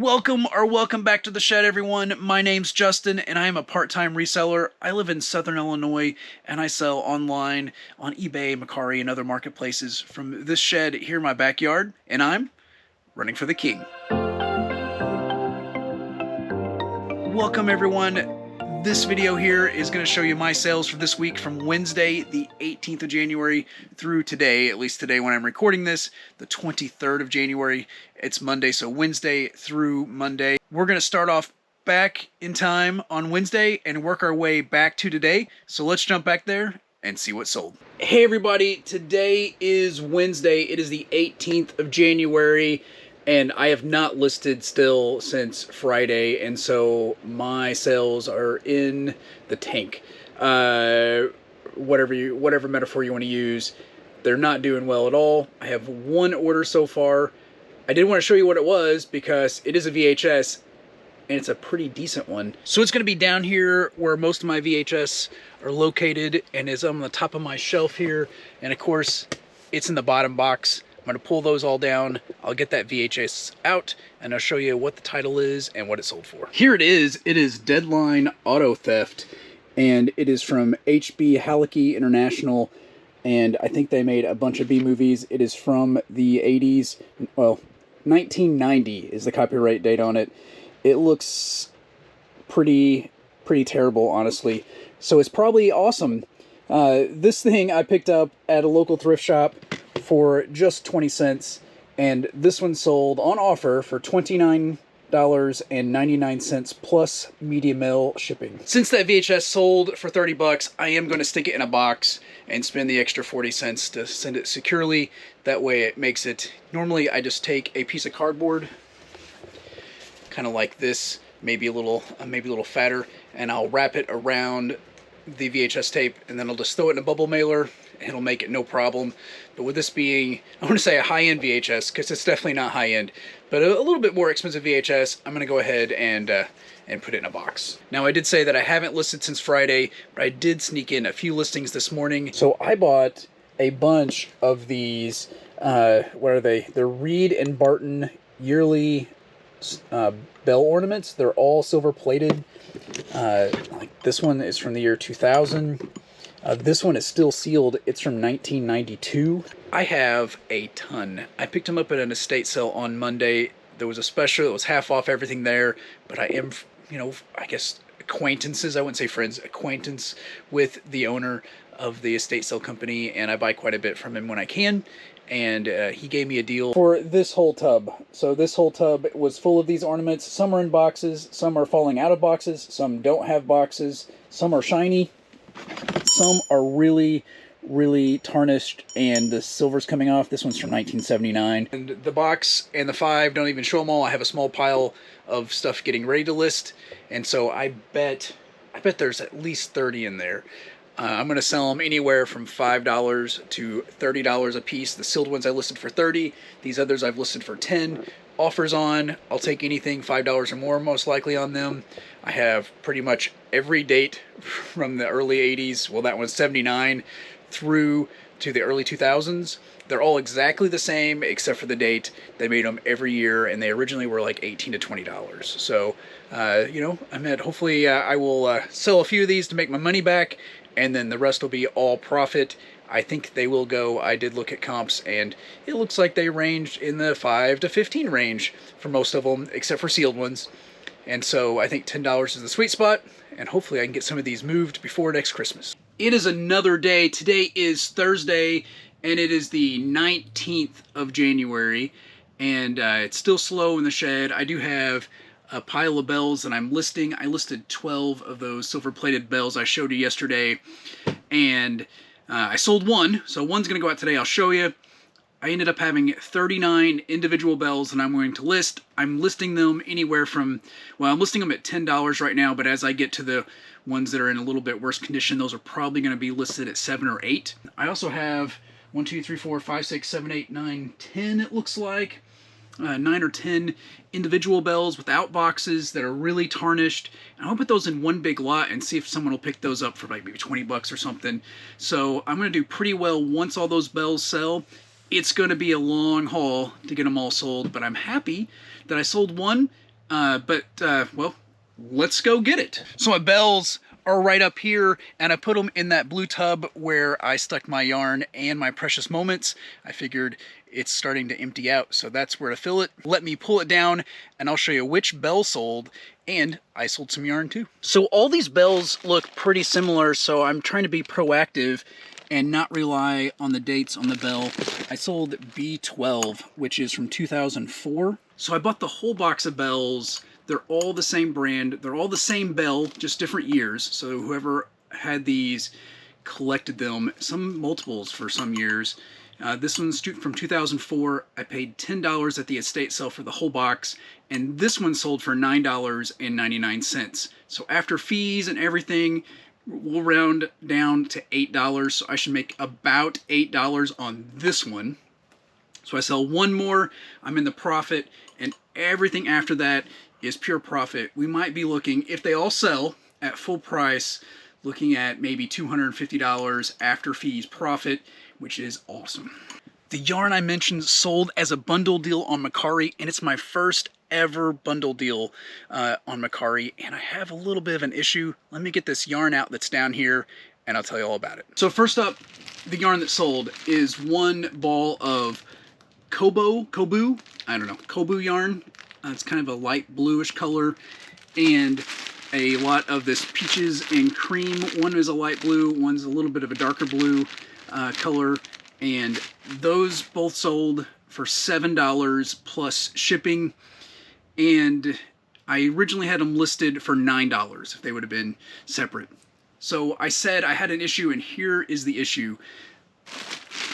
Welcome back to the shed, everyone. My name's Justin, and I am a part-time reseller. I live in Southern Illinois, and I sell online on eBay, Mercari, and other marketplaces from this shed here in my backyard, and I'm running for the king. Welcome, everyone. This video here is going to show you my sales for this week from Wednesday, the 18th of January through today, at least today when I'm recording this, the 23rd of January. It's Monday, so Wednesday through Monday. We're going to start off back in time on Wednesday and work our way back to today. So let's jump back there and see what sold. Hey everybody, today is Wednesday. It is the 18th of January. And I have not listed still since Friday, and so my sales are in the tank. Whatever metaphor you want to use, they're not doing well at all. I have one order so far. I did want to show you what it was because it is a VHS, and it's a pretty decent one. So it's going to be down here where most of my VHS are located, and is on the top of my shelf here. And of course, it's in the bottom box. I'm going to pull those all down. I'll get that VHS out and I'll show you what the title is and what it sold for. Here it is. It is Deadline Auto Theft, and it is from HB Halicki International, and I think they made a bunch of B movies. It is from the 80s. Well, 1990 is the copyright date on it. It looks pretty terrible, honestly. So it's probably awesome. This thing I picked up at a local thrift shop for just 20 cents, and this one sold on offer for $29.99 plus media mail shipping. Since that VHS sold for 30 bucks, I am going to stick it in a box and spend the extra 40 cents to send it securely. That way it makes it, normally I just take a piece of cardboard, kind of like this, maybe a little fatter, and I'll wrap it around the VHS tape, and then I'll just throw it in a bubble mailer. It'll make it no problem. But with this being, I want to say a high-end VHS, because it's definitely not high-end, but a little bit more expensive VHS, I'm going to go ahead and put it in a box. Now, I did say that I haven't listed since Friday, but I did sneak in a few listings this morning. So I bought a bunch of these, what are they? They're Reed and Barton yearly bell ornaments. They're all silver-plated. Like this one is from the year 2000. This one is still sealed. It's from 1992. I have a ton. I picked them up at an estate sale on Monday. There was a special. It was half off everything there. But I am, I guess acquaintances. I wouldn't say friends. Acquaintance with the owner of the estate sale company. And I buy quite a bit from him when I can. And he gave me a deal for this whole tub. So this whole tub was full of these ornaments. Some are in boxes. Some are falling out of boxes. Some don't have boxes. Some are shiny. Some are really tarnished and the silver's coming off. This one's from 1979. And the box and the 5 don't even show them all. I have a small pile of stuff getting ready to list. And so I bet there's at least 30 in there. I'm going to sell them anywhere from $5 to $30 a piece. The sealed ones I listed for $30. These others I've listed for $10. Offers on, I'll take anything $5 or more most likely on them. I have pretty much every date from the early 80s, well that one's 79, through to the early 2000s. They're all exactly the same except for the date. They made them every year, and they originally were like $18 to $20. So, hopefully I will sell a few of these to make my money back, and then the rest will be all profit. I think they will go. I did look at comps, and it looks like they ranged in the 5 to 15 range for most of them, except for sealed ones. And so I think $10 is the sweet spot, and hopefully I can get some of these moved before next Christmas. It is another day. Today is Thursday, and it is the 19th of January, and it's still slow in the shed. I do have a pile of bells that I'm listing. I listed 12 of those silver-plated bells I showed you yesterday, and I sold one, so one's going to go out today. I'll show you. I ended up having 39 individual bells that I'm going to list. I'm listing them anywhere from, well, I'm listing them at $10 right now, but as I get to the ones that are in a little bit worse condition, those are probably going to be listed at 7 or 8. I also have 1, 2, 3, 4, 5, 6, 7, 8, 9, 10, it looks like. 9 or 10 individual bells without boxes that are really tarnished. And I'll put those in one big lot and see if someone will pick those up for like maybe 20 bucks or something. So I'm going to do pretty well once all those bells sell. It's going to be a long haul to get them all sold, but I'm happy that I sold one Well, let's go get it. So my bells are right up here, and I put them in that blue tub where I stuck my yarn and my precious moments. I figured it's starting to empty out, so that's where to fill it. Let me pull it down, and I'll show you which bell sold, and I sold some yarn too. So all these bells look pretty similar, so I'm trying to be proactive and not rely on the dates on the bell. I sold B12, which is from 2004. So I bought the whole box of bells. They're all the same brand. They're all the same bell, just different years. So whoever had these collected them, some multiples for some years. This one's from 2004. I paid $10 at the estate sale for the whole box, and this one sold for $9.99. So after fees and everything, we'll round down to $8. So I should make about $8 on this one. So I sell one more, I'm in the profit, and everything after that is pure profit. We might be looking, if they all sell at full price, looking at maybe $250 after fees profit, which is awesome. The yarn I mentioned sold as a bundle deal on Mercari, and it's my first ever bundle deal on Mercari, and I have a little bit of an issue. Let me get this yarn out that's down here, and I'll tell you all about it. So first up, the yarn that sold is one ball of Kobu yarn. It's kind of a light bluish color, and a lot of this peaches and cream. One is a light blue, one's a little bit of a darker blue color, and those both sold for $7 plus shipping, and I originally had them listed for $9 if they would have been separate. So I said I had an issue, and here is the issue.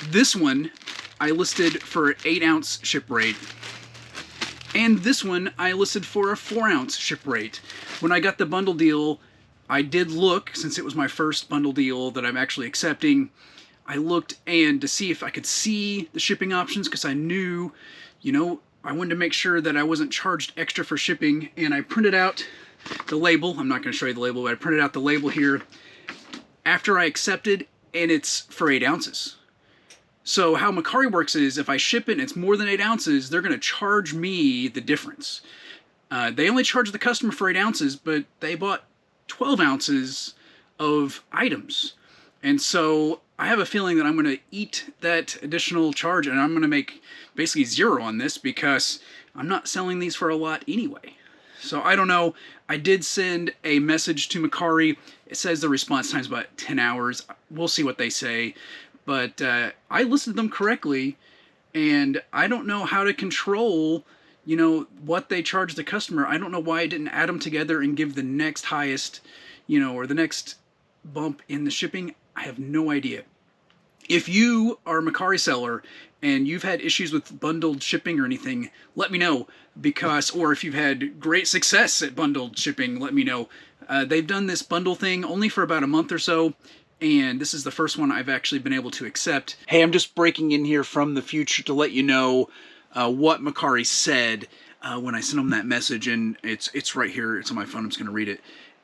This one I listed for an 8-ounce ship rate, and this one I listed for a 4-ounce ship rate. When I got the bundle deal, I did look, since it was my first bundle deal that I'm actually accepting, I looked and to see if I could see the shipping options, because I knew, I wanted to make sure that I wasn't charged extra for shipping, and I printed out the label. I'm not going to show you the label, but I printed out the label here after I accepted, and it's for 8 ounces. So how Mercari works is if I ship it and it's more than 8 ounces, they're going to charge me the difference. They only charge the customer for 8 ounces, but they bought 12 ounces of items. And so I have a feeling that I'm going to eat that additional charge, and I'm going to make basically zero on this because I'm not selling these for a lot anyway. So I don't know. I did send a message to Mercari. It says the response time is about 10 hours. We'll see what they say. But I listed them correctly, and I don't know how to control, what they charge the customer. I don't know why I didn't add them together and give the next highest, or the next bump in the shipping. I have no idea. If you are a Mercari seller and you've had issues with bundled shipping or anything, let me know, or if you've had great success at bundled shipping, let me know. They've done this bundle thing only for about a month or so, and this is the first one I've actually been able to accept. Hey, I'm just breaking in here from the future to let you know what Mercari said when I sent them that message, and it's right here. It's on my phone. I'm just going to read it.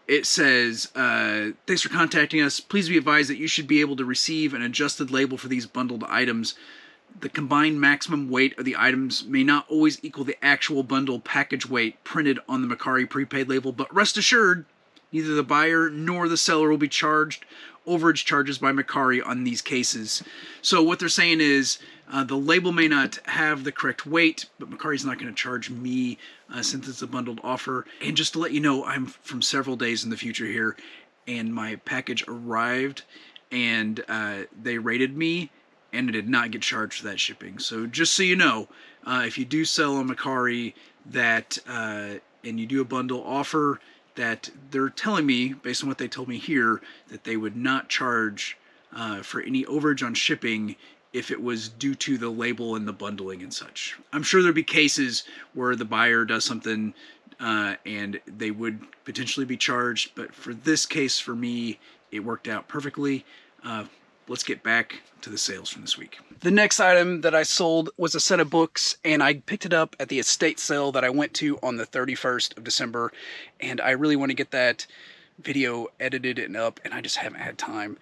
It says, thanks for contacting us. Please be advised that you should be able to receive an adjusted label for these bundled items. The combined maximum weight of the items may not always equal the actual bundle package weight printed on the Mercari prepaid label, but rest assured, neither the buyer nor the seller will be charged overage charges by Mercari on these cases. So what they're saying is the label may not have the correct weight, but Mercari's not going to charge me since it's a bundled offer. And just to let you know, I'm from several days in the future here, and my package arrived, and they rated me, and I did not get charged for that shipping. So just so you know, if you do sell on Mercari that and you do a bundle offer, that they're telling me, based on what they told me here, that they would not charge for any overage on shipping if it was due to the label and the bundling and such. I'm sure there'd be cases where the buyer does something and they would potentially be charged, but for this case, for me, it worked out perfectly. Let's get back to the sales from this week. The next item that I sold was a set of books, and I picked it up at the estate sale that I went to on the 31st of December, and I really want to get that video edited and up, and I just haven't had time.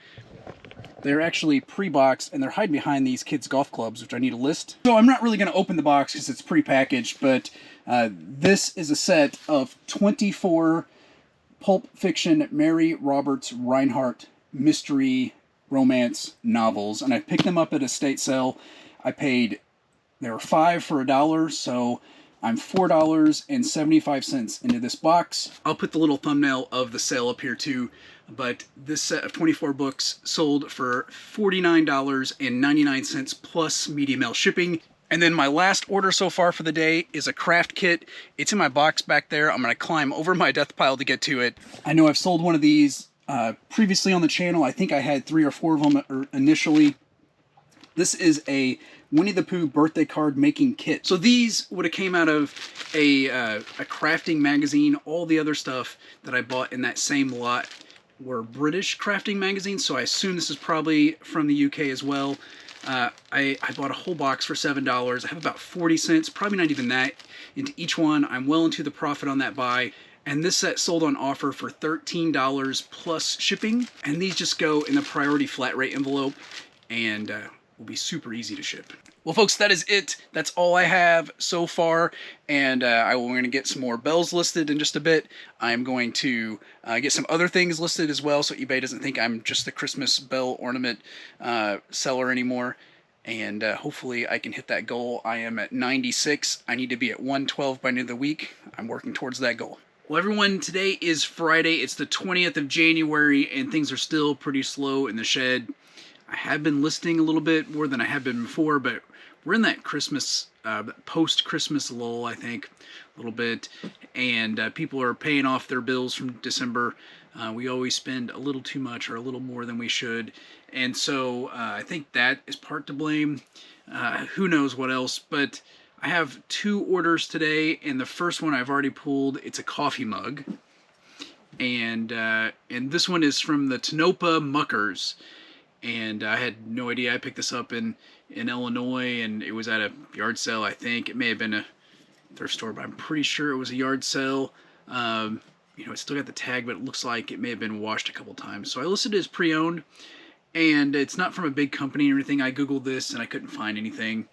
They're actually pre-boxed, and they're hiding behind these kids' golf clubs, which I need to list. So I'm not really going to open the box because it's pre-packaged, but This is a set of 24 Pulp Fiction Mary Roberts Reinhardt mystery romance novels, and I picked them up at a estate sale. There were 5 for $1, so I'm $4.75 into this box. I'll put the little thumbnail of the sale up here too, but this set of 24 books sold for $49.99 plus media mail shipping. And then my last order so far for the day is a craft kit. It's in my box back there. I'm going to climb over my death pile to get to it. I know I've sold one of these previously on the channel. I think I had 3 or 4 of them initially. This is a Winnie the Pooh birthday card making kit. So these would have came out of a crafting magazine. All the other stuff that I bought in that same lot were British crafting magazines, so I assume this is probably from the UK as well. I bought a whole box for $7. I have about 40 cents, probably not even that, into each one. I'm well into the profit on that buy. And this set sold on offer for $13 plus shipping. And these just go in the priority flat rate envelope and will be super easy to ship. Well, folks, that is it. That's all I have so far, and we're going to get some more bells listed in just a bit. I'm going to get some other things listed as well, so eBay doesn't think I'm just the Christmas bell ornament seller anymore, and hopefully I can hit that goal. I am at 96. I need to be at 112 by the end of the week. I'm working towards that goal. Well, everyone, today is Friday. It's the 20th of January, and things are still pretty slow in the shed. I have been listing a little bit more than I have been before, but we're in that Christmas, post-Christmas lull, I think, a little bit, and people are paying off their bills from December. We always spend a little too much or a little more than we should, and so I think that is part to blame. Who knows what else, but I have 2 orders today, and the first one I've already pulled. It's a coffee mug, and this one is from the Tonopah Muckers. And I had no idea. I picked this up in Illinois, and it was at a yard sale, I think. It may have been a thrift store, but I'm pretty sure it was a yard sale. It's still got the tag, but it looks like it may have been washed a couple times. So I listed it as pre-owned, and it's not from a big company or anything. I Googled this, and I couldn't find anything.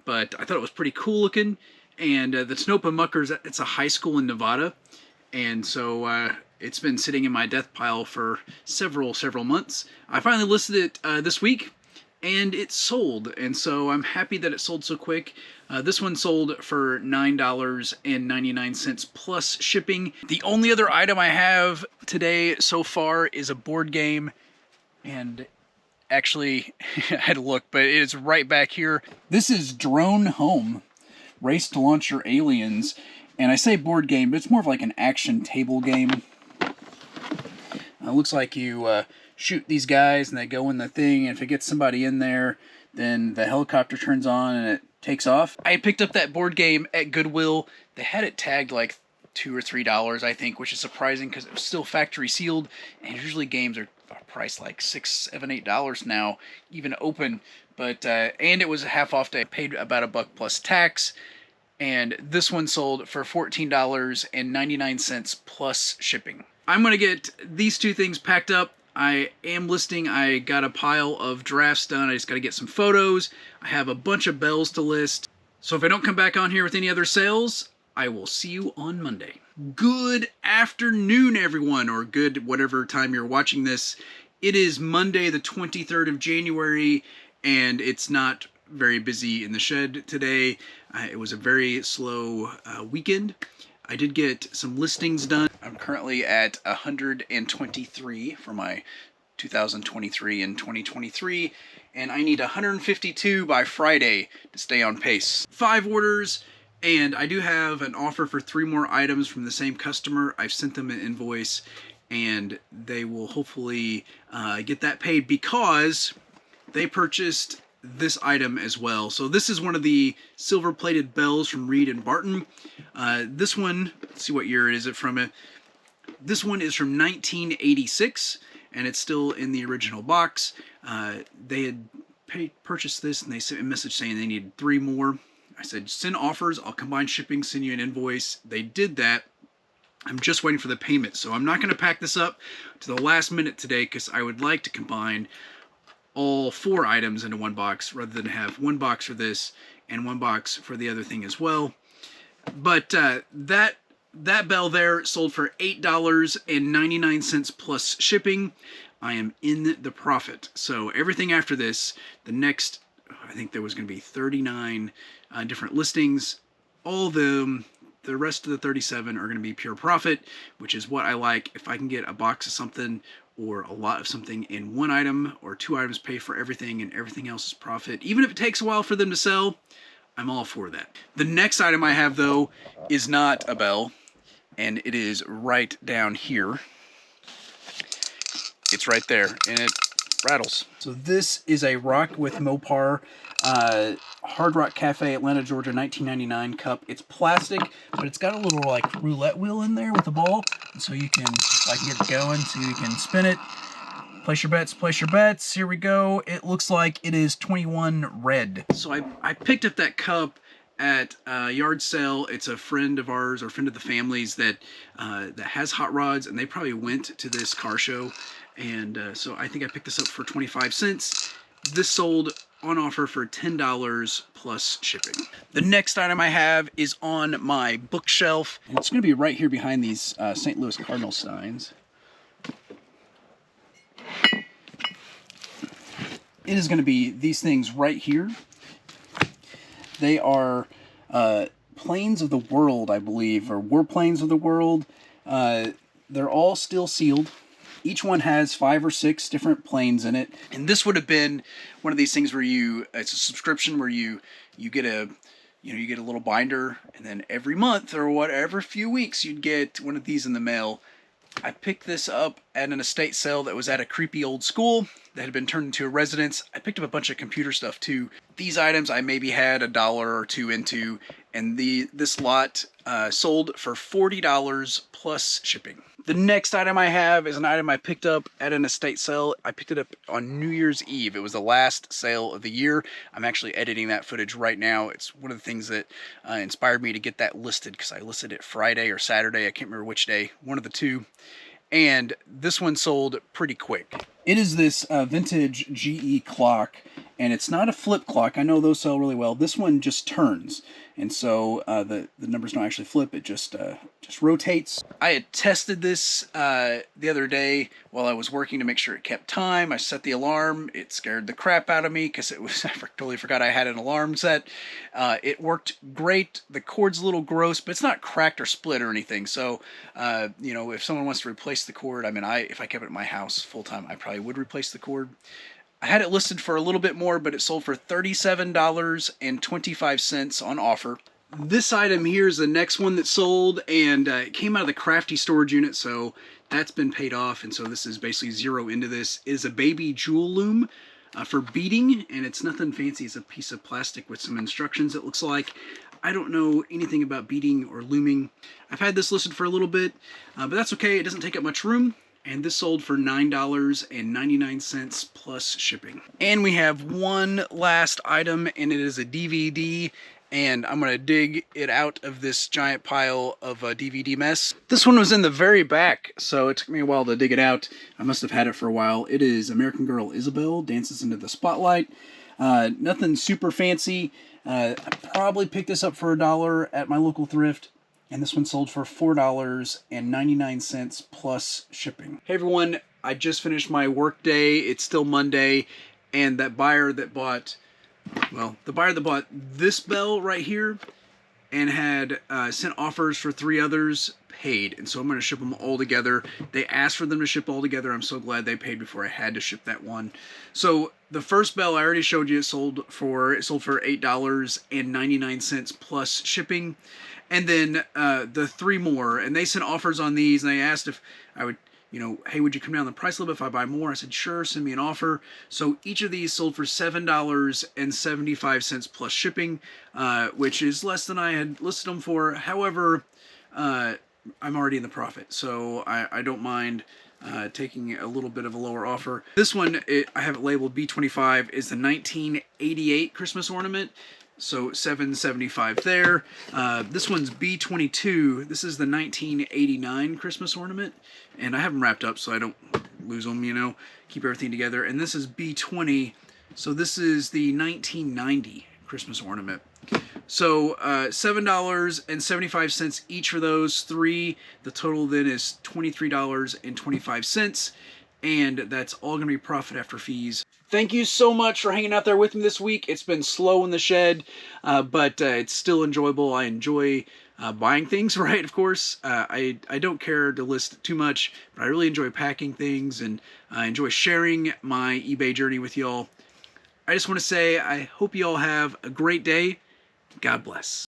But I thought it was pretty cool looking. And the Tonopah Muckers, it's a high school in Nevada. And so it's been sitting in my death pile for several months. I finally listed it this week, and it sold. And so I'm happy that it sold so quick. This one sold for $9.99 plus shipping. The only other item I have today so far is a board game. And actually, I had to look, but it is right back here. This is Drone Home, Race to Launch Your Aliens. And I say board game, but it's more of like an action table game. It looks like you shoot these guys and they go in the thing, and if it gets somebody in there, then the helicopter turns on and it takes off. I picked up that board game at Goodwill. They had it tagged like $2 or $3, I think, which is surprising because it was still factory sealed, and usually games are priced like $6, $7, $8 now, even open. But and it was a half off day. I paid about $1 plus tax. And this one sold for $14.99 plus shipping. I'm going to get these 2 things packed up. I am listing. I got a pile of drafts done. I just got to get some photos. I have a bunch of bells to list. So if I don't come back on here with any other sales, I will see you on Monday. Good afternoon, everyone, or good whatever time you're watching this. It is Monday, the 23rd of January, and it's not very busy in the shed today. It was a very slow weekend. I did get some listings done. I'm currently at 123 for my 2023 and 2023, and I need 152 by Friday to stay on pace. 5 orders, and I do have an offer for 3 more items from the same customer. I've sent them an invoice, and they will hopefully get that paid because they purchased this item as well. So this is one of the silver-plated bells from Reed and Barton. This one, let's see what year it is from. This one is from 1986, and it's still in the original box. They had purchased this, and they sent a message saying they needed 3 more. I said, send offers, I'll combine shipping, send you an invoice. They did that. I'm just waiting for the payment, so I'm not going to pack this up to the last minute today because I would like to combine all 4 items into one box rather than have one box for this and one box for the other thing as well. But that bell there sold for $8.99 plus shipping. I am in the profit. So everything after this, the next, I think there was going to be 39 different listings. All of them, the rest of the 37 are going to be pure profit, which is what I like. If I can get a box of something or a lot of something in one item, or 2 items, pay for everything and everything else is profit, even if it takes a while for them to sell, I'm all for that. The next item I have, though, is not a bell, and it is right down here. It's right there, and it rattles. So this is a Rock with Mopar Hard Rock Cafe, Atlanta, Georgia, 1999 cup. It's plastic, but it's got a little like roulette wheel in there with the ball, so you can, if I can get it going, so you can spin it. Place your bets, place your bets. Here we go. It looks like it is 21 red. So I picked up that cup at a yard sale. It's a friend of ours, or friend of the family's, that has hot rods, and they probably went to this car show. And so I think I picked this up for 25 cents. This sold on offer for $10 plus shipping. The next item I have is on my bookshelf. And it's going to be right here behind these St. Louis Cardinal signs. It is going to be these things right here. They are planes of the world, I believe, or warplanes of the world. They're all still sealed. Each one has 5 or 6 different planes in it. And this would have been one of these things where it's a subscription where you get a little binder, and then every month or whatever few weeks you'd get one of these in the mail. I picked this up at an estate sale that was at a creepy old school that had been turned into a residence. I picked up a bunch of computer stuff too. These items I maybe had $1 or $2 into, and this lot sold for $40 plus shipping. The next item I have is an item I picked up at an estate sale. I picked it up on New Year's Eve. It was the last sale of the year. I'm actually editing that footage right now. It's one of the things that inspired me to get that listed, because I listed it Friday or Saturday. I can't remember which day, one of the two. And this one sold pretty quick. It is this vintage GE clock, and it's not a flip clock. I know those sell really well. This one just turns, and so the numbers don't actually flip. It just rotates. I had tested this the other day while I was working to make sure it kept time. I set the alarm. It scared the crap out of me because I totally forgot I had an alarm set. It worked great. The cord's a little gross, but it's not cracked or split or anything. So if someone wants to replace the cord, I mean, if I kept it at my house full time, I probably would replace the cord. I had it listed for a little bit more, but it sold for $37.25 on offer. This item here is the next one that sold, and it came out of the Crafty storage unit, so that's been paid off, and so this is basically zero into this. It is a baby jewel loom for beading, and it's nothing fancy. It's a piece of plastic with some instructions, it looks like. I don't know anything about beading or looming. I've had this listed for a little bit, but that's okay. It doesn't take up much room. And this sold for $9.99 plus shipping. And we have one last item, and it is a DVD. And I'm going to dig it out of this giant pile of DVD mess. This one was in the very back, so it took me a while to dig it out. I must have had it for a while. It is American Girl Isabel Dances into the Spotlight. Nothing super fancy. I probably picked this up for $1 at my local thrift. And this one sold for $4.99 plus shipping. Hey everyone, I just finished my work day. It's still Monday, and the buyer that bought this bell right here and had sent offers for 3 others paid, and so I'm going to ship them all together. They asked for them to ship all together. I'm so glad they paid before I had to ship that one. So the first bell I already showed you, it sold for $8.99 plus shipping. And then the 3 more, and they sent offers on these, and they asked if I would, hey, would you come down the price a little bit if I buy more? I said, sure, send me an offer. So each of these sold for $7.75 plus shipping, which is less than I had listed them for. However, I'm already in the profit, so I don't mind taking a little bit of a lower offer. This one, I have it labeled B25, is the 1988 Christmas ornament. So $7.75 there. This one's B22. This is the 1989 Christmas ornament. And I have them wrapped up so I don't lose them, keep everything together. And this is B20. So this is the 1990 Christmas ornament. So $7.75 each for those 3. The total then is $23.25. And that's all going to be profit after fees. Thank you so much for hanging out there with me this week. It's been slow in the shed, but it's still enjoyable. I enjoy buying things, right? Of course, I don't care to list too much, but I really enjoy packing things, and I enjoy sharing my eBay journey with y'all. I just want to say I hope you all have a great day. God bless.